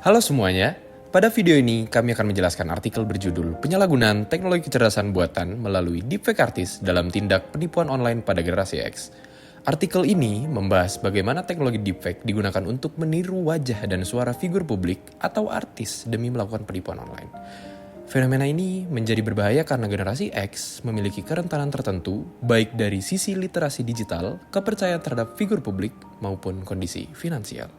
Halo semuanya, pada video ini kami akan menjelaskan artikel berjudul Penyalahgunaan Teknologi Kecerdasan Buatan melalui Deepfake Artis dalam Tindak Penipuan Online pada Generasi X. Artikel ini membahas bagaimana teknologi deepfake digunakan untuk meniru wajah dan suara figur publik atau artis demi melakukan penipuan online. Fenomena ini menjadi berbahaya karena generasi X memiliki kerentanan tertentu baik dari sisi literasi digital, kepercayaan terhadap figur publik, maupun kondisi finansial.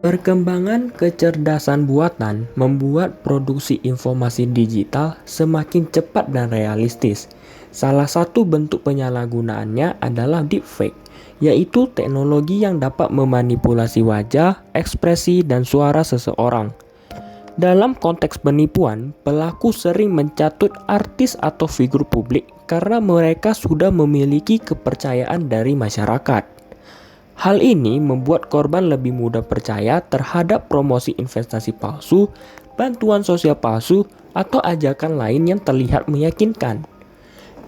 Perkembangan kecerdasan buatan membuat produksi informasi digital semakin cepat dan realistis. Salah satu bentuk penyalahgunaannya adalah deepfake, yaitu teknologi yang dapat memanipulasi wajah, ekspresi, dan suara seseorang. Dalam konteks penipuan, pelaku sering mencatut artis atau figur publik karena mereka sudah memiliki kepercayaan dari masyarakat. Hal ini membuat korban lebih mudah percaya terhadap promosi investasi palsu, bantuan sosial palsu, atau ajakan lain yang terlihat meyakinkan.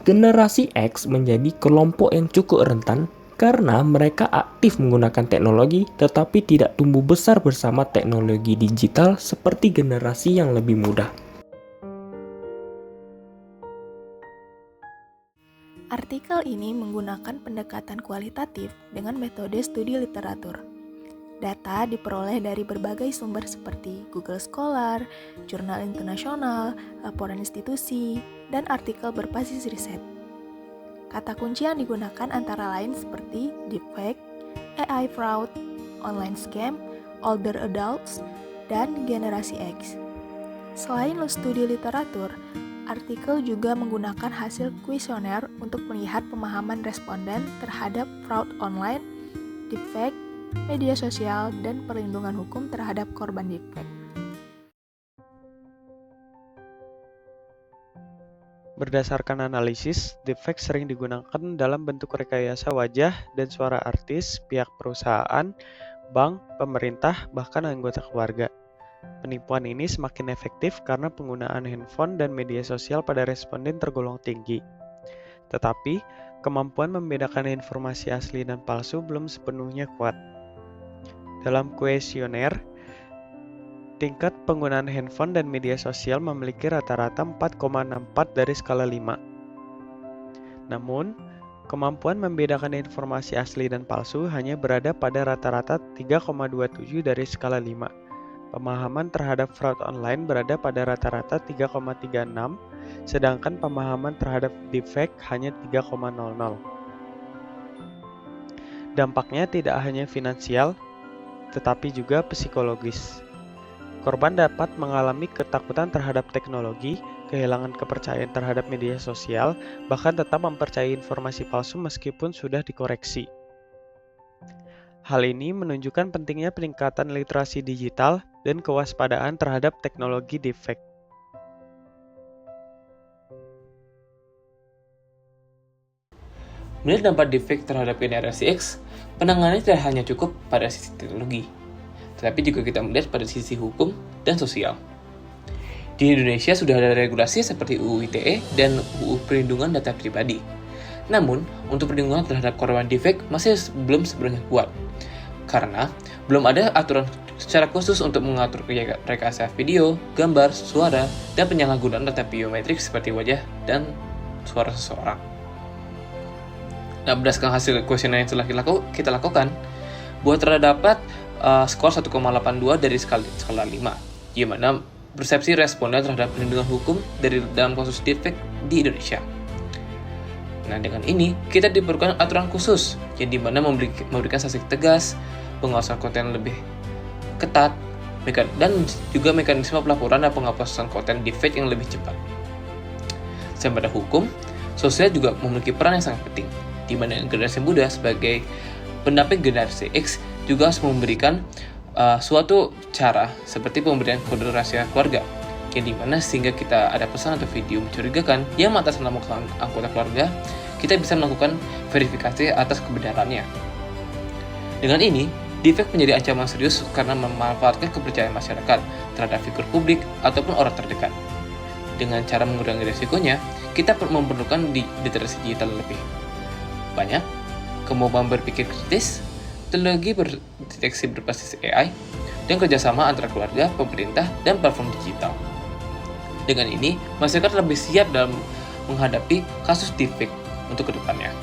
Generasi X menjadi kelompok yang cukup rentan karena mereka aktif menggunakan teknologi tetapi tidak tumbuh besar bersama teknologi digital seperti generasi yang lebih muda. Artikel ini menggunakan pendekatan kualitatif dengan metode studi literatur. Data diperoleh dari berbagai sumber seperti Google Scholar, jurnal internasional, laporan institusi, dan artikel berbasis riset. Kata kunci yang digunakan antara lain seperti deepfake, AI fraud, online scam, older adults, dan generasi X. Selain studi literatur, artikel juga menggunakan hasil kuesioner untuk melihat pemahaman responden terhadap fraud online, deepfake, media sosial, dan perlindungan hukum terhadap korban deepfake. Berdasarkan analisis, deepfake sering digunakan dalam bentuk rekayasa wajah dan suara artis, pihak perusahaan, bank, pemerintah, bahkan anggota keluarga. Penipuan ini semakin efektif karena penggunaan handphone dan media sosial pada responden tergolong tinggi. Tetapi, kemampuan membedakan informasi asli dan palsu belum sepenuhnya kuat. Dalam kuesioner, tingkat penggunaan handphone dan media sosial memiliki rata-rata 4,64 dari skala 5. Namun, kemampuan membedakan informasi asli dan palsu hanya berada pada rata-rata 3,27 dari skala 5. Pemahaman terhadap fraud online berada pada rata-rata 3,36, sedangkan pemahaman terhadap deepfake hanya 3,00. Dampaknya tidak hanya finansial, tetapi juga psikologis. Korban dapat mengalami ketakutan terhadap teknologi, kehilangan kepercayaan terhadap media sosial, bahkan tetap mempercayai informasi palsu meskipun sudah dikoreksi. Hal ini menunjukkan pentingnya peningkatan literasi digital dan kewaspadaan terhadap teknologi deepfake. Melihat dampak deepfake terhadap generasi X, penanganannya tidak hanya cukup pada sisi teknologi, tetapi juga kita melihat pada sisi hukum dan sosial. Di Indonesia sudah ada regulasi seperti UU ITE dan UU Perlindungan Data Pribadi. Namun, untuk perlindungan terhadap korban deepfake masih belum sepenuhnya kuat, karena belum ada aturan secara khusus untuk mengatur rekayasa video, gambar, suara, dan penyalahgunaan data biometrik seperti wajah dan suara seseorang. Nah, berdasarkan hasil kuesioner yang telah kita lakukan, buat terdapat skor 1,82 dari skala 5, di mana persepsi responden terhadap perlindungan hukum dalam kasus deepfake di Indonesia. Nah, dengan ini, kita diperlukan aturan khusus, yang dimana memberikan sanksi tegas, pengawasan konten lebih ketat, dan juga mekanisme pelaporan dan penghapusan konten deepfake yang lebih cepat. Selain pada hukum, sosial juga memiliki peran yang sangat penting, di mana generasi muda sebagai pendamping generasi X juga harus memberikan suatu cara seperti pemberian kode rahasia keluarga, yang dimana sehingga kita ada pesan atau video mencurigakan yang mengatasnamakan anggota keluarga, kita bisa melakukan verifikasi atas kebenarannya. Dengan ini, deepfake menjadi ancaman serius karena memanfaatkan kepercayaan masyarakat terhadap figur publik ataupun orang terdekat. Dengan cara mengurangi risikonya, kita memerlukan literasi digital lebih banyak, kemampuan berpikir kritis, teknologi berdeteksi berbasis AI, dan kerjasama antara keluarga, pemerintah, dan platform digital. Dengan ini, masyarakat lebih siap dalam menghadapi kasus deepfake untuk kedepannya.